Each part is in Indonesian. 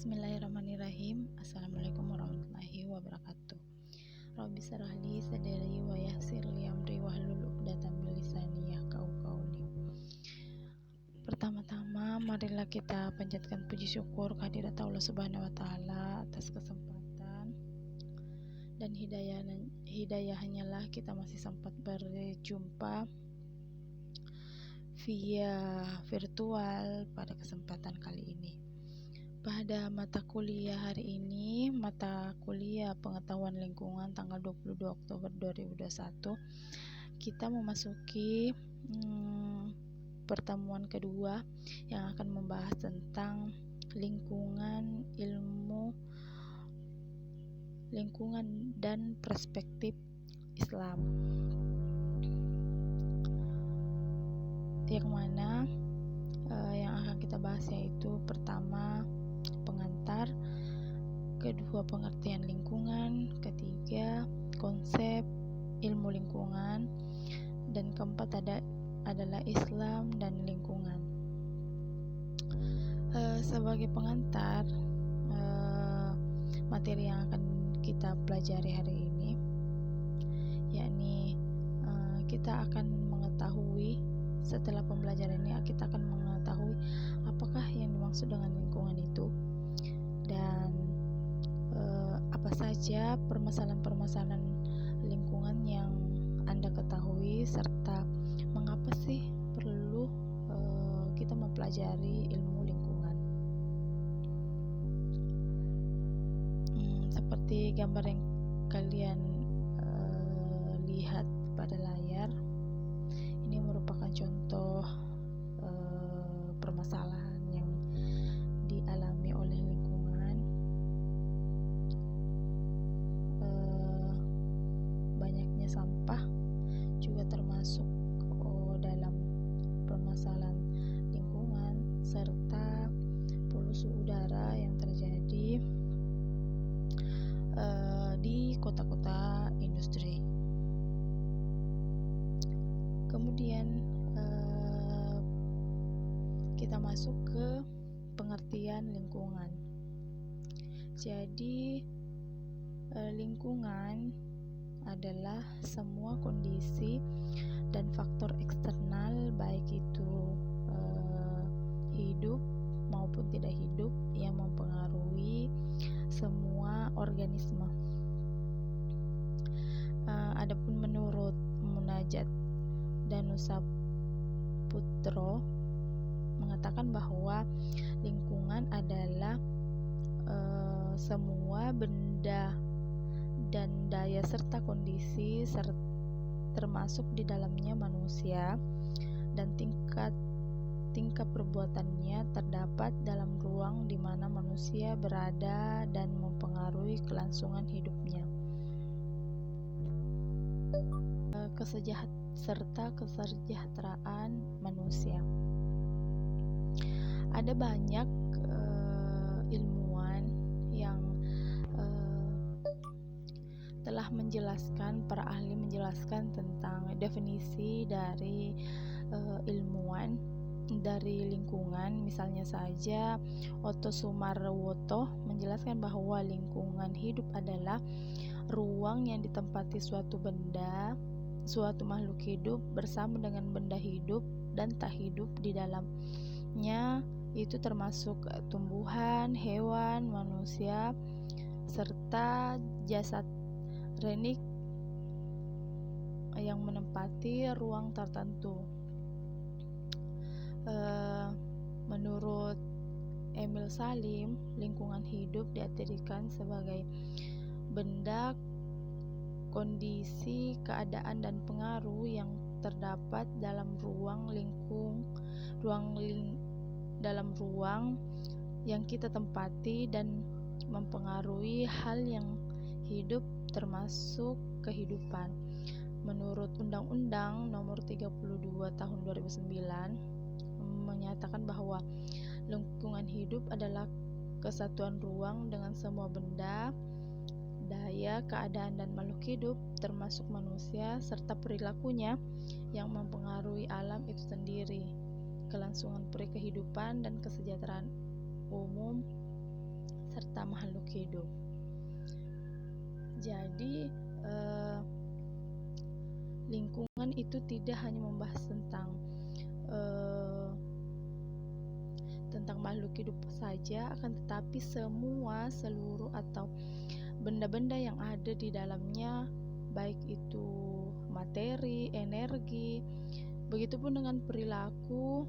Bismillahirrahmanirrahim. Assalamualaikum warahmatullahi wabarakatuh. Rabbi shrah li sadri wa yassir li amri wahlul 'uqdatam min lisani yafqahu qawli. Pertama-tama marilah kita panjatkan puji syukur kehadirat Allah Subhanahu wa taala atas kesempatan dan hidayahnya lah kita masih sempat berjumpa via virtual pada kesempatan kali ini. Pada mata kuliah hari ini, mata kuliah pengetahuan lingkungan tanggal 22 Oktober 2021, kita memasuki pertemuan kedua yang akan membahas tentang lingkungan, ilmu, lingkungan dan perspektif Islam. Yang mana yang akan kita bahas yaitu pertama pengantar, kedua pengertian lingkungan, ketiga konsep ilmu lingkungan, dan keempat adalah Islam dan lingkungan. Sebagai pengantar, materi yang akan kita pelajari hari ini yakni kita akan mengetahui, setelah pembelajaran ini kita akan mengetahui apakah yang dimaksud dengan lingkungan itu dan apa saja permasalahan-permasalahan lingkungan yang Anda ketahui, serta mengapa sih perlu kita mempelajari ilmu lingkungan. Seperti gambar yang kalian lihat pada layar, ini merupakan contoh permasalahan yang dialami oleh lingkungan. Banyaknya sampah juga termasuk dalam permasalahan lingkungan, serta polusi udara yang terjadi di kota-kota industri. Kemudian kita masuk ke pengertian lingkungan. Jadi lingkungan adalah semua kondisi dan faktor eksternal, baik itu hidup maupun tidak hidup, yang mempengaruhi semua organisme. Adapun menurut Munajat Danusaputro mengatakan bahwa lingkungan adalah semua benda dan daya serta kondisi termasuk di dalamnya manusia, dan tingkat perbuatannya terdapat dalam ruang di mana manusia berada dan mempengaruhi kelangsungan hidupnya, serta kesejahteraan manusia. Ada banyak ilmuwan yang telah menjelaskan, para ahli menjelaskan tentang definisi dari ilmuwan dari lingkungan. Misalnya saja Otto Sumarwoto menjelaskan bahwa lingkungan hidup adalah ruang yang ditempati suatu benda, suatu makhluk hidup bersama dengan benda hidup dan tak hidup di dalamnya, itu termasuk tumbuhan, hewan, manusia, serta jasad renik yang menempati ruang tertentu. Menurut Emil Salim, lingkungan hidup diartikan sebagai benda, kondisi, keadaan, dan pengaruh yang terdapat dalam dalam ruang yang kita tempati dan mempengaruhi hal yang hidup termasuk kehidupan. Menurut Undang-Undang Nomor 32 Tahun 2009 menyatakan bahwa lingkungan hidup adalah kesatuan ruang dengan semua benda, daya, keadaan, dan makhluk hidup termasuk manusia serta perilakunya yang mempengaruhi alam itu sendiri, kelangsungan kehidupan dan kesejahteraan umum serta makhluk hidup. Jadi lingkungan itu tidak hanya membahas tentang makhluk hidup saja, akan tetapi seluruh atau benda-benda yang ada di dalamnya, baik itu materi, energi, begitupun dengan perilaku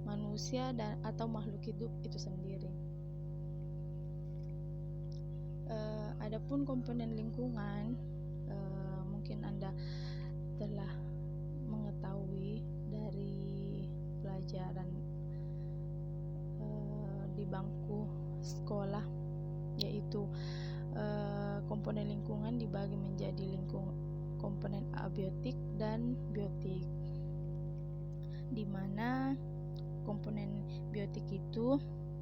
manusia atau makhluk hidup itu sendiri. Adapun komponen lingkungan, mungkin Anda telah mengetahui dari pelajaran di bangku sekolah, yaitu komponen lingkungan dibagi menjadi komponen abiotik dan biotik, di mana komponen biotik itu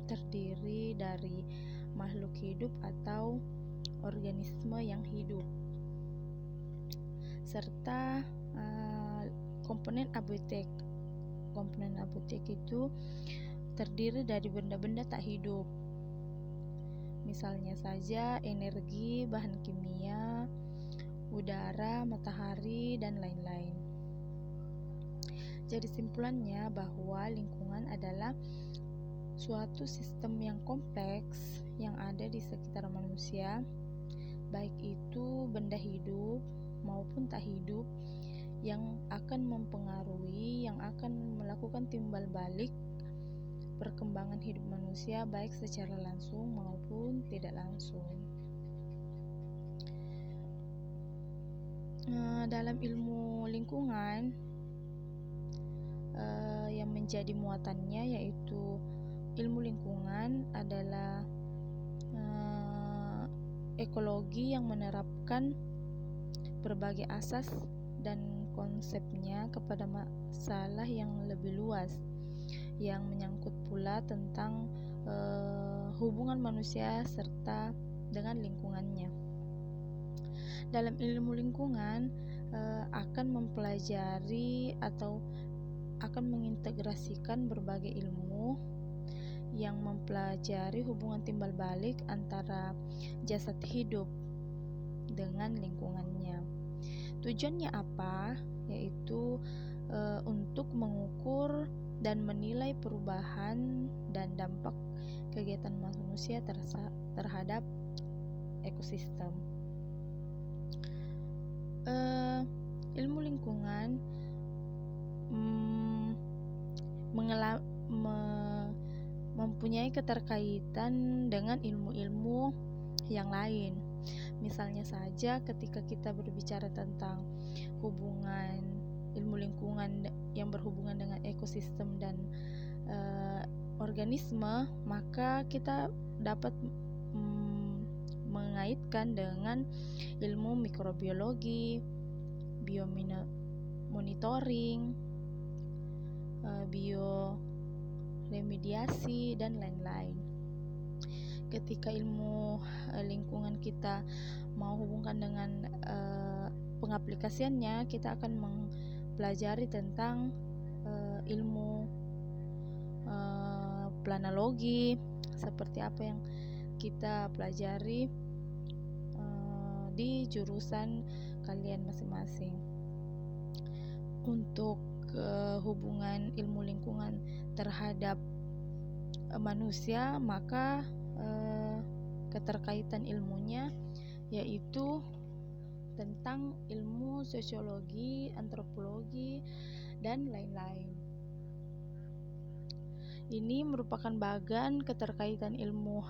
terdiri dari makhluk hidup atau organisme yang hidup, serta komponen abiotik. Komponen abiotik itu terdiri dari benda-benda tak hidup, misalnya saja energi, bahan kimia, udara, matahari, dan lain-lain. Jadi simpulannya bahwa lingkungan adalah suatu sistem yang kompleks yang ada di sekitar manusia, baik itu benda hidup maupun tak hidup, yang akan mempengaruhi, yang akan melakukan timbal balik perkembangan hidup manusia, baik secara langsung maupun tidak langsung. Dalam ilmu lingkungan, yang menjadi muatannya yaitu ilmu lingkungan adalah ekologi yang menerapkan berbagai asas dan konsepnya kepada masalah yang lebih luas, yang menyangkut pula tentang hubungan manusia serta dengan lingkungannya. Dalam ilmu lingkungan akan mempelajari atau akan mengintegrasikan berbagai ilmu yang mempelajari hubungan timbal balik antara jasad hidup dengan lingkungannya. Tujuannya apa? Yaitu untuk mengukur dan menilai perubahan dan dampak kegiatan manusia terhadap ekosistem. Ilmu lingkungan mempunyai keterkaitan dengan ilmu-ilmu yang lain. Misalnya saja ketika kita berbicara tentang hubungan ilmu lingkungan yang berhubungan dengan ekosistem dan organisme, maka kita dapat mengaitkan dengan ilmu mikrobiologi, biomonitoring, bioremediasi, dan lain-lain. Ketika ilmu lingkungan kita mau hubungkan dengan pengaplikasiannya, kita akan mempelajari tentang ilmu planologi, seperti apa yang kita pelajari di jurusan kalian masing-masing. Untuk hubungan ilmu lingkungan terhadap manusia, maka keterkaitan ilmunya yaitu tentang ilmu sosiologi, antropologi, dan lain-lain. Ini merupakan bagian keterkaitan ilmu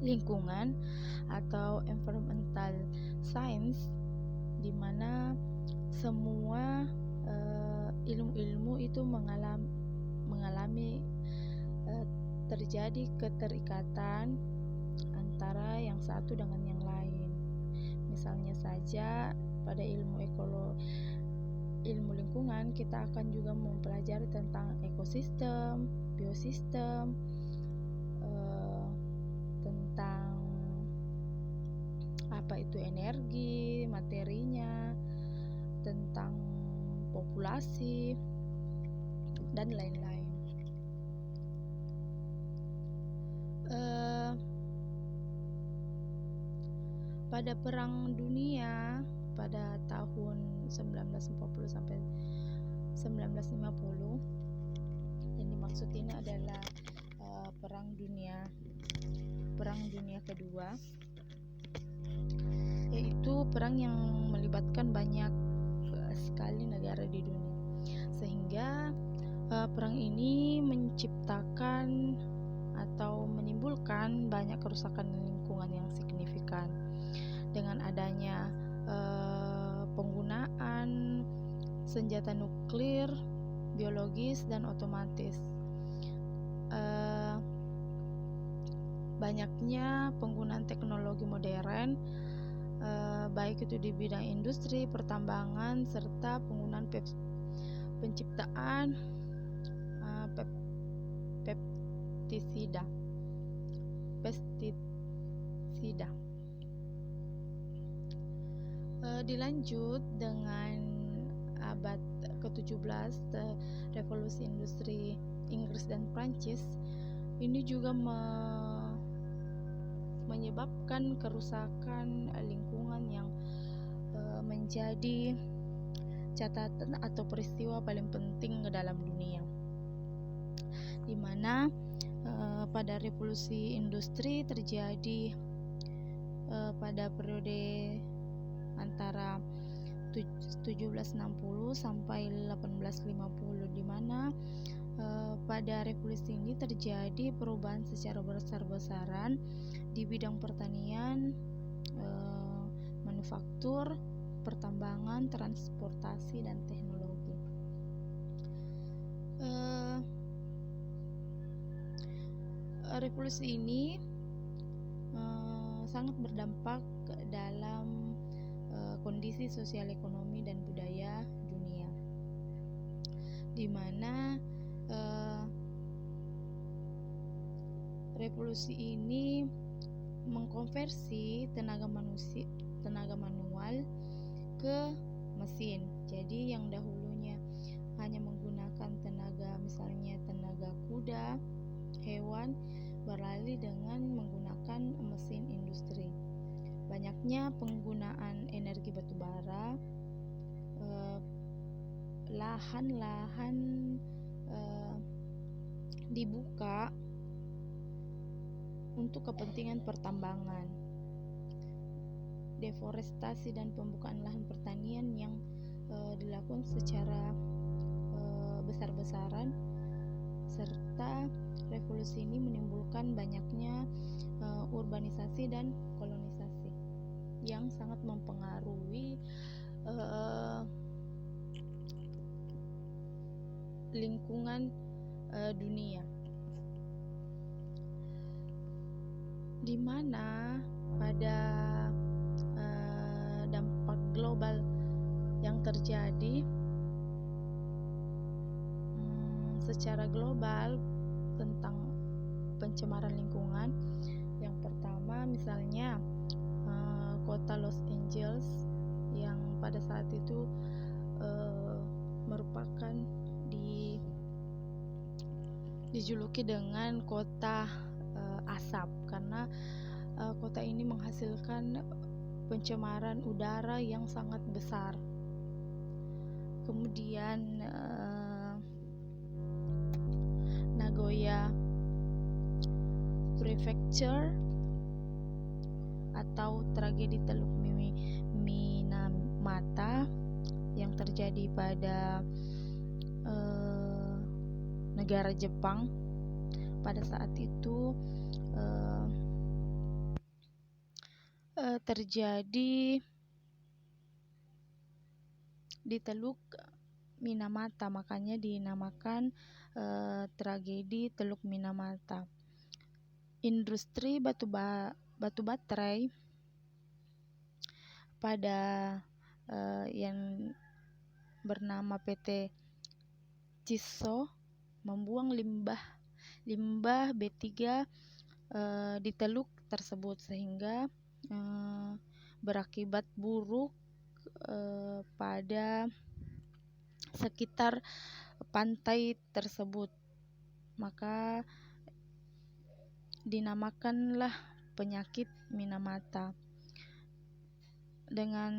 lingkungan atau environmental science, di mana semua ilmu-ilmu itu mengalami terjadi keterikatan antara yang satu dengan yang lain. Misalnya saja pada ilmu lingkungan, kita akan juga mempelajari tentang ekosistem, biosistem, tentang apa itu energi, materinya, tentang populasi, dan lain-lain. pada Perang Dunia pada tahun 1940 sampai 1950, yang dimaksud ini adalah Perang Dunia Kedua, yaitu perang yang melibatkan banyak sekali negara di dunia, sehingga perang ini menciptakan atau menimbulkan banyak kerusakan lingkungan yang signifikan dengan adanya penggunaan senjata nuklir, biologis, dan otomatis. Banyaknya penggunaan teknologi modern, baik itu di bidang industri, pertambangan, serta penggunaan penciptaan pestisida. Dilanjut dengan abad ke-17, revolusi industri Inggris dan Prancis ini juga menyebabkan kerusakan lingkungan yang menjadi catatan atau peristiwa paling penting dalam dunia, di mana pada revolusi industri terjadi pada periode antara 1760 sampai 1850, di mana pada revolusi ini terjadi perubahan secara besar-besaran di bidang pertanian, manufaktur, pertambangan, transportasi, dan teknologi. Revolusi ini sangat berdampak dalam kondisi sosial, ekonomi, dan budaya dunia, di mana revolusi ini mengkonversi tenaga manual ke mesin. Jadi yang dahulunya hanya menggunakan misalnya tenaga kuda, hewan, beralih dengan menggunakan mesin industri. Banyaknya penggunaan energi batubara, lahan-lahan dibuka untuk kepentingan pertambangan, deforestasi dan pembukaan lahan pertanian yang dilakukan secara besar-besaran, serta revolusi ini menimbulkan banyaknya urbanisasi dan kolonisasi yang sangat mempengaruhi lingkungan dunia, di mana pada dampak global yang terjadi secara global tentang pencemaran lingkungan. Yang pertama misalnya kota Los Angeles yang pada saat itu merupakan dijuluki dengan kota asap, karena kota ini menghasilkan pencemaran udara yang sangat besar. Kemudian Nagoya Prefecture atau tragedi Teluk Minamata yang terjadi pada negara Jepang. Pada saat itu terjadi di Teluk Minamata, makanya dinamakan tragedi Teluk Minamata. Industri batu baterai pada yang bernama PT Chiso membuang limbah B3 di teluk tersebut, sehingga berakibat buruk pada sekitar pantai tersebut. Maka dinamakanlah penyakit Minamata. dengan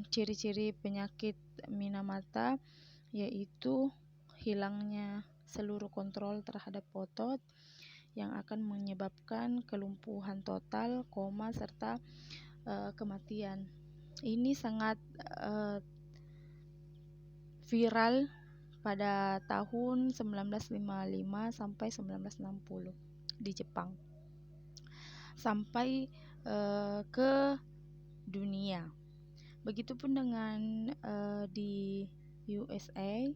ciri-ciri penyakit Minamata, yaitu hilangnya seluruh kontrol terhadap otot yang akan menyebabkan kelumpuhan total, koma, serta kematian. Ini sangat viral pada tahun 1955 sampai 1960 di Jepang, sampai ke dunia. Begitupun dengan di USA,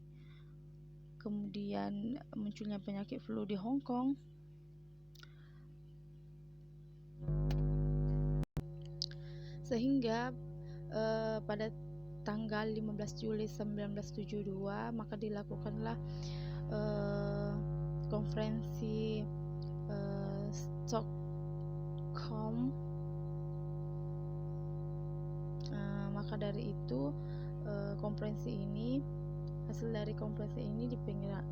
kemudian munculnya penyakit flu di Hong Kong, sehingga pada tanggal 15 Juli 1972 maka dilakukanlah konferensi Stockholm. Maka dari itu hasil dari konferensi ini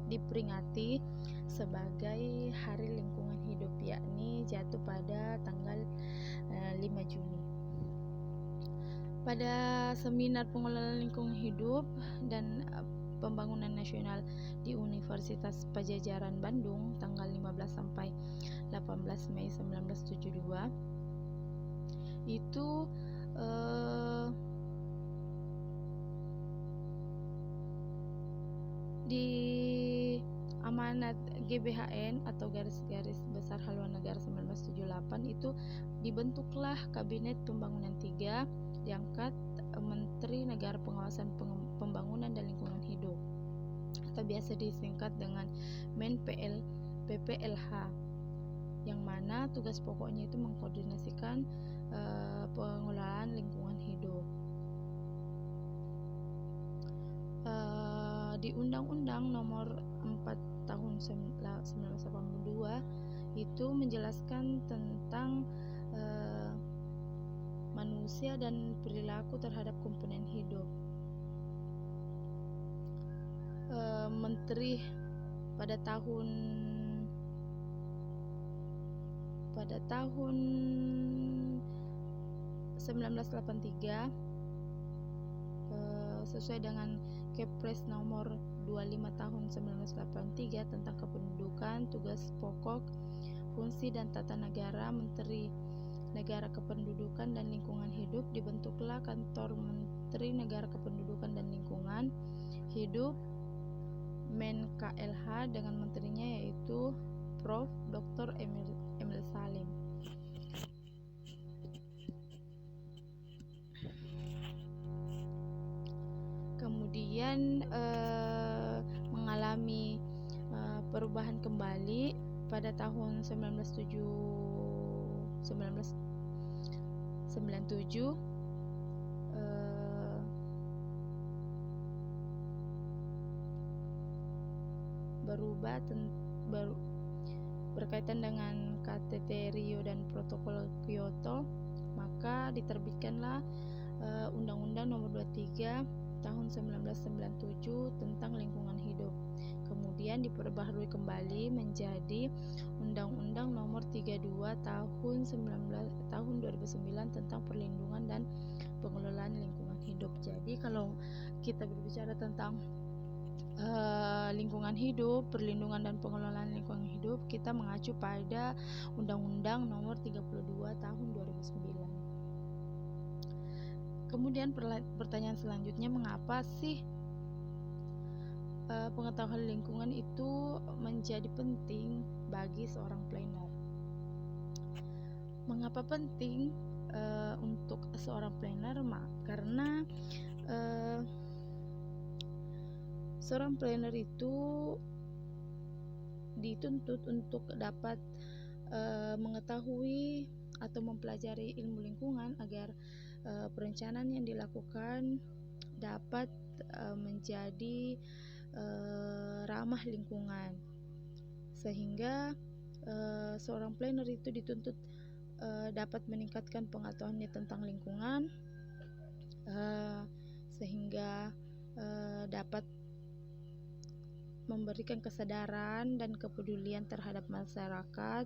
diperingati sebagai Hari Lingkungan Hidup, yakni jatuh pada tanggal 5 Juni. Pada seminar pengelolaan lingkungan hidup dan pembangunan nasional di Universitas Padjadjaran Bandung tanggal 15 sampai 18 Mei 1972 itu di amanat GBHN atau Garis-Garis Besar Haluan Negara 1978 itu dibentuklah Kabinet Pembangunan 3, diangkat Menteri Negara Pengawasan Pembangunan dan Lingkungan Hidup atau biasa disingkat dengan PPLH, yang mana tugas pokoknya itu mengkoordinasikan pengelolaan lingkungan hidup. Di Undang-Undang Nomor 4 Tahun 1982 itu menjelaskan tentang manusia dan perilaku terhadap komponen hidup. Menteri pada tahun 1983 sesuai dengan Kepres nomor 25 tahun 1983 tentang kependudukan, tugas pokok, fungsi dan tata negara Menteri Negara Kependudukan dan Lingkungan Hidup, dibentuklah Kantor Menteri Negara Kependudukan dan Lingkungan Hidup Men-KLH dengan menterinya yaitu Prof. Dr. Emil Salim. Kemudian mengalami perubahan kembali pada tahun 1997 berkaitan dengan KTT Rio dan Protokol Kyoto, maka diterbitkanlah Undang-Undang Nomor 23 Tahun 1997 tentang lingkungan hidup. Kemudian diperbaharui kembali menjadi Undang-Undang Nomor 32 Tahun 2009 tentang perlindungan dan pengelolaan lingkungan hidup. Jadi kalau kita berbicara tentang lingkungan hidup, perlindungan dan pengelolaan lingkungan hidup, kita mengacu pada Undang-Undang Nomor 32 Tahun 2009. Kemudian pertanyaan selanjutnya, mengapa sih pengetahuan lingkungan itu menjadi penting bagi seorang planner? Mengapa penting untuk seorang planner? Karena seorang planner itu dituntut untuk dapat mengetahui atau mempelajari ilmu lingkungan agar perencanaan yang dilakukan dapat menjadi ramah lingkungan, sehingga seorang planner itu dituntut dapat meningkatkan pengetahuannya tentang lingkungan, sehingga dapat memberikan kesadaran dan kepedulian terhadap masyarakat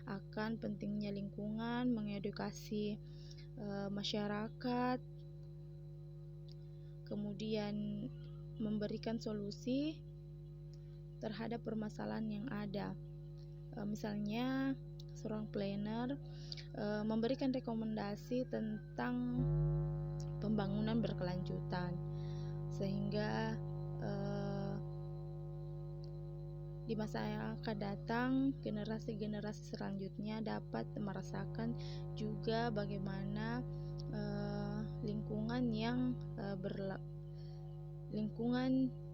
akan pentingnya lingkungan, mengedukasi masyarakat kemudian memberikan solusi terhadap permasalahan yang ada. Misalnya seorang planner memberikan rekomendasi tentang pembangunan berkelanjutan, sehingga di masa yang akan datang generasi-generasi selanjutnya dapat merasakan juga bagaimana lingkungan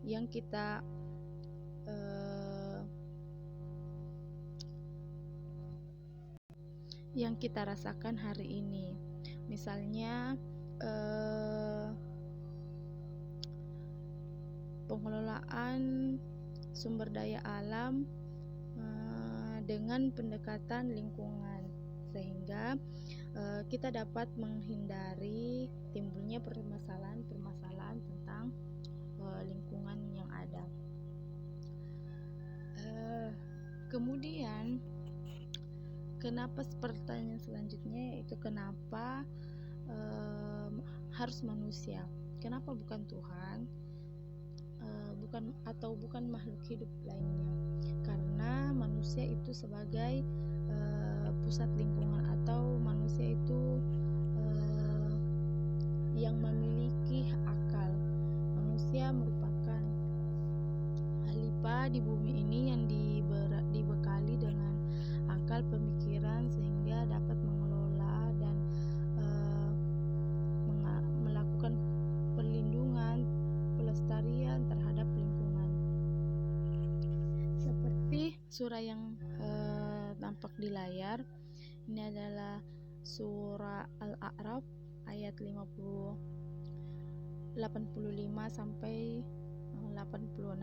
yang kita rasakan hari ini. Misalnya pengelolaan sumber daya alam dengan pendekatan lingkungan, sehingga kita dapat menghindari timbulnya permasalahan-permasalahan tentang lingkungan yang ada. Kemudian pertanyaan selanjutnya yaitu kenapa harus manusia? Kenapa bukan Tuhan? Bukan makhluk hidup lainnya? Karena manusia itu sebagai pusat lingkungan, atau manusia itu yang memiliki akal. Manusia merupakan halifa di bumi ini yang dibekali dengan akal pemikiran, sehingga dapat mengelola dan melakukan perlindungan, pelestarian terhadap lingkungan. Seperti surah yang tampak di layar, ini adalah surah Al-A'raf ayat 85 sampai 86,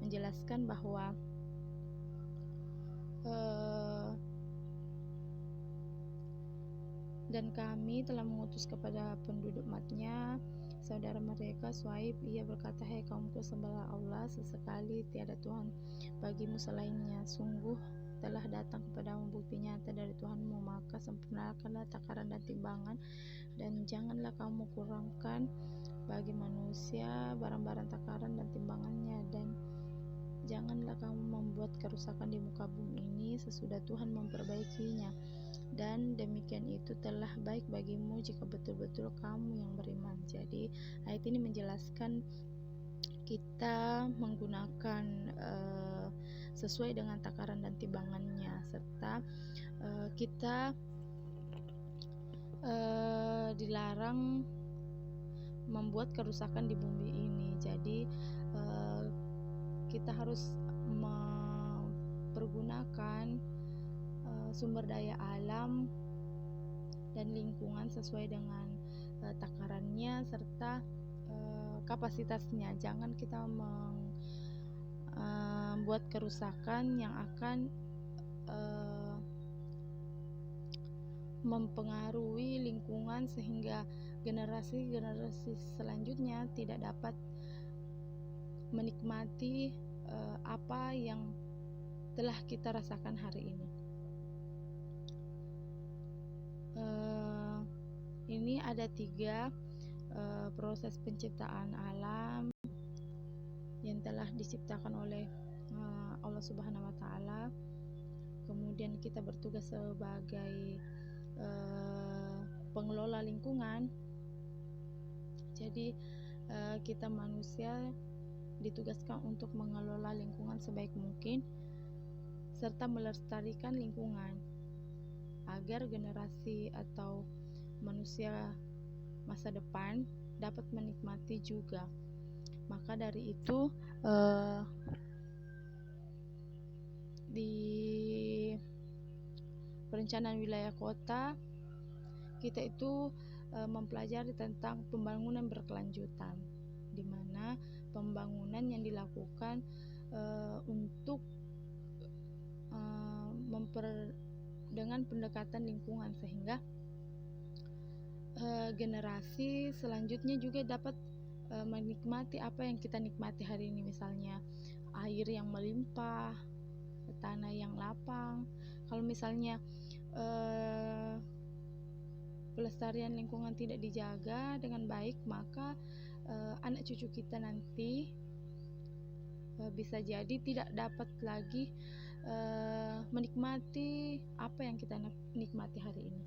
menjelaskan bahwa dan kami telah mengutus kepada penduduk Madnya saudara mereka Shuaib. Ia berkata, hai kaumku, sembahlah Allah, sesekali tiada Tuhan bagimu selainnya. Sungguh telah datang kepadamu bukti nyata dari Tuhanmu, maka sempurnakanlah takaran dan timbangan, dan janganlah kamu kurangkan bagi manusia barang-barang takaran dan timbangannya, dan janganlah kamu membuat kerusakan di muka bumi ini sesudah Tuhan memperbaikinya. Dan demikian itu telah baik bagimu jika betul-betul kamu yang beriman. Jadi ayat ini menjelaskan kita menggunakan sesuai dengan takaran dan timbangannya, serta kita dilarang membuat kerusakan di bumi ini. Jadi kita harus mempergunakan sumber daya alam dan lingkungan sesuai dengan takarannya serta kapasitasnya. Jangan kita membuat kerusakan yang akan mempengaruhi lingkungan, sehingga generasi-generasi selanjutnya tidak dapat menikmati apa yang telah kita rasakan hari ini. Ini ada 3 proses penciptaan alam yang telah diciptakan oleh Allah Subhanahu wa Ta'ala. Kemudian kita bertugas sebagai pengelola lingkungan. Jadi kita manusia ditugaskan untuk mengelola lingkungan sebaik mungkin serta melestarikan lingkungan agar generasi atau manusia masa depan dapat menikmati juga. Maka dari itu di perencanaan wilayah kota kita itu mempelajari tentang pembangunan berkelanjutan, di mana pembangunan yang dilakukan untuk dengan pendekatan lingkungan, sehingga generasi selanjutnya juga dapat menikmati apa yang kita nikmati hari ini, misalnya air yang melimpah, tanah yang lapang. Kalau misalnya pelestarian lingkungan tidak dijaga dengan baik, maka anak cucu kita nanti bisa jadi tidak dapat lagi menikmati apa yang kita nikmati hari ini.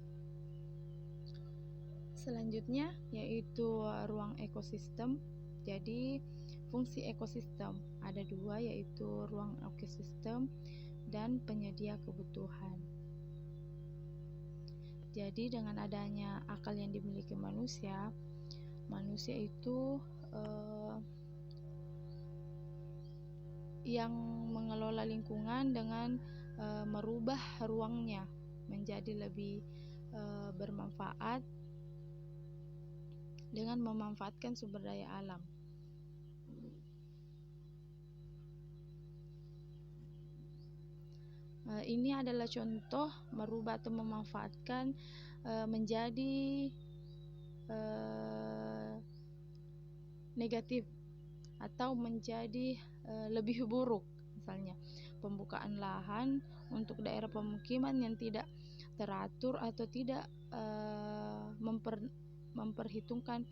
Selanjutnya yaitu ruang ekosistem. Jadi fungsi ekosistem ada dua, yaitu ruang ekosistem dan penyedia kebutuhan. Jadi dengan adanya akal yang dimiliki manusia itu yang mengelola lingkungan dengan merubah ruangnya menjadi lebih bermanfaat dengan memanfaatkan sumber daya alam. Ini adalah contoh merubah atau memanfaatkan menjadi negatif atau menjadi lebih buruk. Misalnya pembukaan lahan untuk daerah pemukiman yang tidak teratur atau tidak memperhitungkan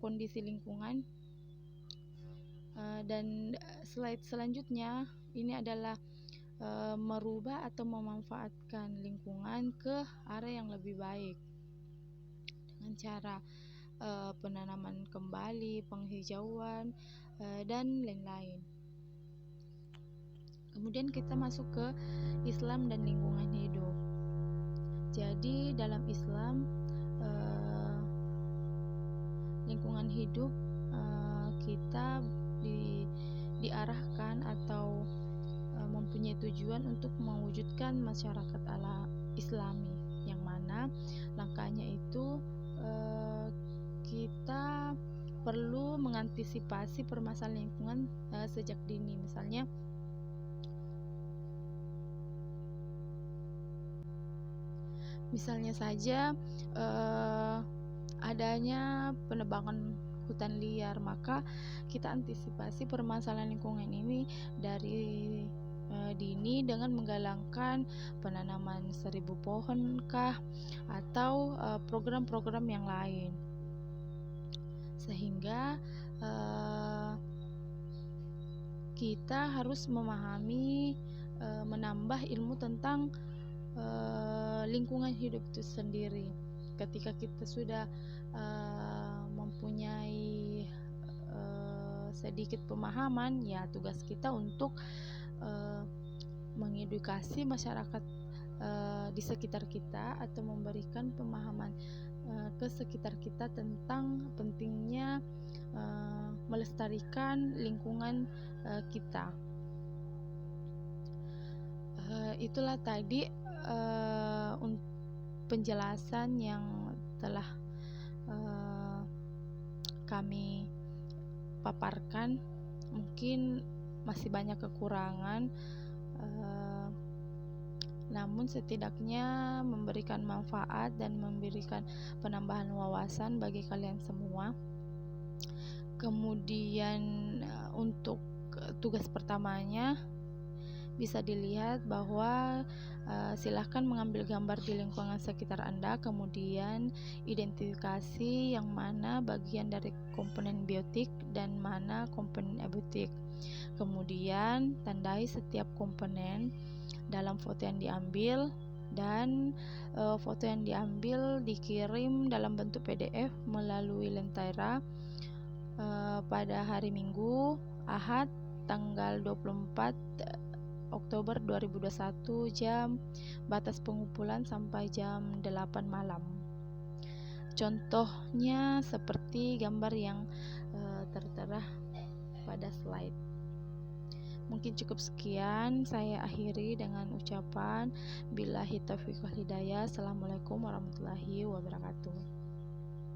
kondisi lingkungan. Dan slide selanjutnya ini adalah merubah atau memanfaatkan lingkungan ke arah yang lebih baik dengan cara penanaman kembali, penghijauan, dan lain-lain. Kemudian kita masuk ke Islam dan lingkungan hidup. Jadi dalam Islam lingkungan hidup kita diarahkan atau mempunyai tujuan untuk mewujudkan masyarakat ala Islami, yang mana langkahnya itu kita perlu mengantisipasi permasalahan lingkungan sejak dini. Misalnya saja adanya penebangan hutan liar, maka kita antisipasi permasalahan lingkungan ini dari dini dengan menggalangkan penanaman 1000 pohon atau program-program yang lain, sehingga kita harus memahami, menambah ilmu tentang lingkungan hidup itu sendiri. Ketika kita sudah mempunyai sedikit pemahaman, ya tugas kita untuk mengedukasi masyarakat di sekitar kita atau memberikan pemahaman ke sekitar kita tentang pentingnya melestarikan lingkungan kita. Itulah tadi penjelasan yang telah kami paparkan. Mungkin masih banyak kekurangan, namun setidaknya memberikan manfaat dan memberikan penambahan wawasan bagi kalian semua. Kemudian untuk tugas pertamanya bisa dilihat bahwa silahkan mengambil gambar di lingkungan sekitar Anda, kemudian identifikasi yang mana bagian dari komponen biotik dan mana komponen abiotik. Kemudian tandai setiap komponen dalam foto yang diambil, dan foto yang diambil dikirim dalam bentuk PDF melalui Lentera pada hari Minggu, Ahad, tanggal 24 Oktober 2021, jam batas pengumpulan sampai jam 8 malam. Contohnya seperti gambar yang tertera pada slide. Mungkin cukup sekian, saya akhiri dengan ucapan billahi taufiq wal hidayah. Assalamualaikum warahmatullahi wabarakatuh.